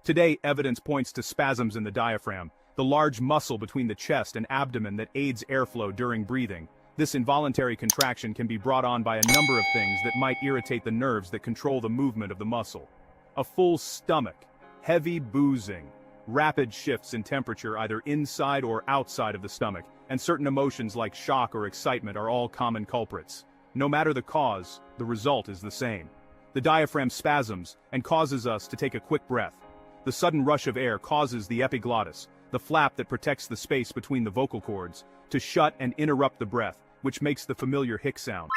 Today, evidence points to spasms in the diaphragm, the large muscle between the chest and abdomen that aids airflow during breathing. This involuntary contraction can be brought on by a number of things that might irritate the nerves that control the movement of the muscle. A full stomach, heavy boozing, rapid shifts in temperature either inside or outside of the stomach, and certain emotions like shock or excitement are all common culprits. No matter the cause, the result is the same. The diaphragm spasms and causes us to take a quick breath. The sudden rush of air causes the epiglottis, the flap that protects the space between the vocal cords, to shut and interrupt the breath, which makes the familiar hic sound.